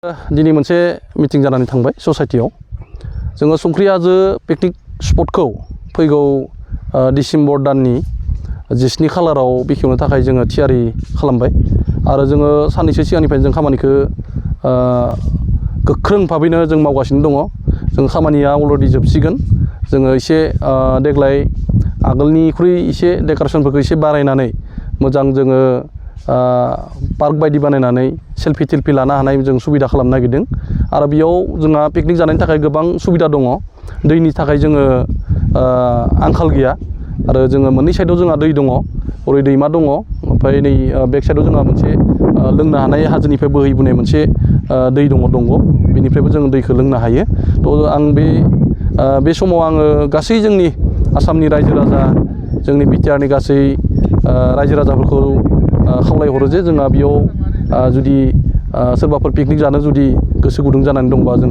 दिनै मोनसे मिटिं जानानै थांबाय ससाइटियाव जोङो संख्रि हाजो पिकनिक स्पटखौ फैगौ डिसेम्बर दाननि 17 खालाराव बेखेवनो थाखाय जोङो थियारि खालामबाय आरो जोङो साननैसो सिगांनिफ्राय जों खामानिखौ गोख्रों भाबैनो जों मावगासिनो दङ। जों खामानिया अलरेडि जोबसिगोन। जोङो एसे देग्लाय आगोलनिख्रुइ एसे डेक'रेसनफोरखौ एसे बारायनानै मोजां जोङो पार्क बायदि बानायनानै सेल्फि टेल्फि लानो हानाय जों सुबिदा खालामनो नागिरदों आरो बेयाव जोंहा पिकनिक जानायनि थाखाय गोबां सुबिदा दङ। दैनि थाखाय जोङो आंखाल गैया आरो जोङो मोननै साइडआव जोंहा दै दङ। ओरै दैमा दङ, ओमफ्राय नै बेक साइडआव जोंहा मोनसे लोंनो हानाय हाजोनिफ्राय बोहैबोनाय मोनसे दै दङ दंग'। बेनिफ्रायबो जों दैखौ लोंनो हायो। थ' आं बे समाव आङो गासै जोंनि आसामनि रायजो राजा, जोंनि बिटिआरनि गासै रायजो राजाफोरखौ खावलायहरो जे जोंहा बेयाव जुदि सोरबाफोर पिकनिक जानो जुदि गोसो गुदुं जानानै दंबा जों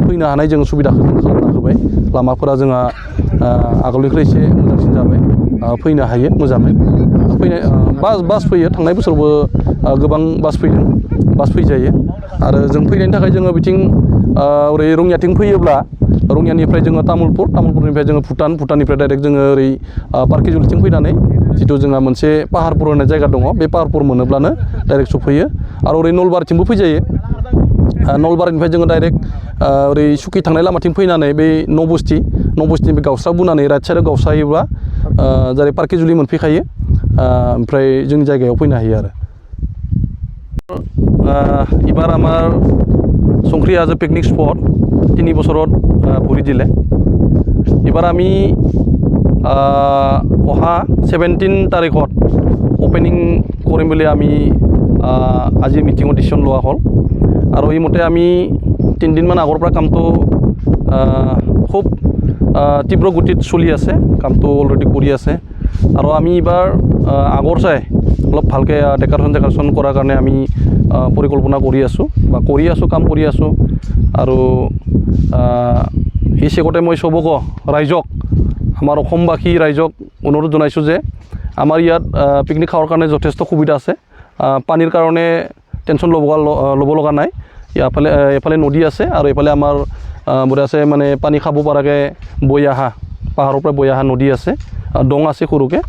फैनो हानाय जों सुबिदाखौ जों खालामना होबाय। लामाफोरा जोंहा आगोलनिख्रुइ एसे मोजांसिन जाबाय, फैनो हायो मोजाङै। बास फैयो, थांनाय बोसोरावबो गोबां बास फैदों, बास फैजायो आरो जों फैनायनि थाखाय जोङो बिथिं ओरै रङियाथिं फैयोब्ला रङियानिफ्राय जोङो तामुलपुरनिफ्राय जोङो भुटाननिफ्राय डाइरेक्ट जोङो ओरै पार्किजुलिथिं फैनानै जिथु जोंहा मोनसे पाहारपुर होननाय जायगा दङ, बे पाहारपुर मोनोब्लानो डाइरेक्ट सफैयो आरो ओरै नलबारिथिंबो फैजायो। नलबारिनिफ्राय जोङो डाइरेक्ट ओरै सुखि थांनाय लामाथिं फैनानै बै नबस्तिनिफ्राय गावस्रा बोनानै राइट साइडआव गावस्रायोब्ला जेरै पार्किजुलि मोनफैखायो, ओमफ्राय जोंनि जायगायाव फैनो हायो आरो। এবার আমার সংখ্রি হাজো পিকনিক স্পট 3 বছৰত ভৰি দিলে। এবার আমি অহা 17 তাৰিখত ওপেনিং কৰিম বুলি আমি আজি মিটিঙত ডিচিশ্যন লোৱা হ'ল আৰু এই মতে আমি 3 দিনমান আগৰ পৰা কামটো খুব তীব্ৰ গতিত চলি আছে, কামটো অলৰেডি কৰি আছে আৰু আমি এইবাৰ আগৰ চাই অলপ ভালকৈ ডেক'ৰেশ্যন কৰাৰ কাৰণে আমি পৰিকল্পনা কৰি আছোঁ বা কাম কৰি আছোঁ আৰু এই চেগতে মই চবক ৰাইজক, আমাৰ অসমবাসী ৰাইজক অনুৰোধ জনাইছোঁ যে আমাৰ ইয়াত পিকনিক খাৱাৰ কাৰণে যথেষ্ট সুবিধা আছে। পানীৰ কাৰণে টেনশ্যন ল'ব লগা নাই। এফালে নদী আছে আৰু এফালে আমাৰ বোলে আছে মানে পানী খাব পৰাকৈ বৈ অহা, পাহাৰৰ পৰা বৈ অহা নদী আছে, দং আছে সৰুকৈ।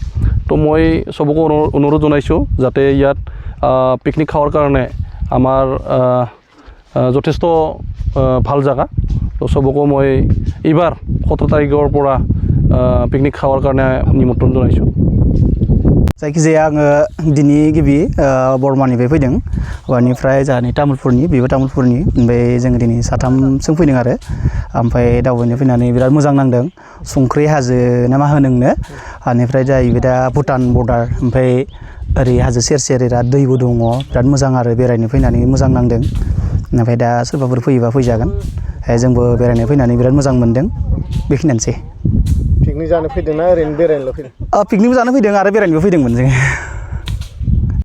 তো মই চবকো অনুৰোধ জনাইছোঁ যাতে ইয়াত পিকনিক খাৱাৰ কাৰণে আমাৰ যথেষ্ট ভাল জাগা। তো চবকো মই এইবাৰ 17 তাৰিখৰ পৰা পিকনিক খাৱাৰ কাৰণে নিমন্ত্ৰণ জনাইছোঁ। जायखिजाया आङो दिनै गिबि बरमानिफ्राय फैदों, बेनिफ्राय जोंहानि तामुलपुरनि, बेबो तामुलपुरनि, ओमफ्राय जोङो दिनै साथामजों फैदों आरो। ओमफ्राय दावबायनो फैनानै बिराद मोजां नांदों। संख्रि हाजो ना मा होनोंनो, बेनिफ्राय जाहैबाय दा भुटान बर्डार, ओमफ्राय ओरै हाजो सेर सेर दैबो दङ, बिराद मोजां आरो बेरायनो फैनानै मोजां नांदों। ओमफ्राय दा सोरबाफोर फैयोबा फैजागोन, जोंबो बेरायनो फैनानै बिराद मोजां मोनदों। बेखिनियानोसै। पिकनिक जानो फैदोंना ओरैनो बेरायनोल' फैदों? पिकनिक जानो फैदों आरो बेरायनोबो फैदोंमोन जोङो।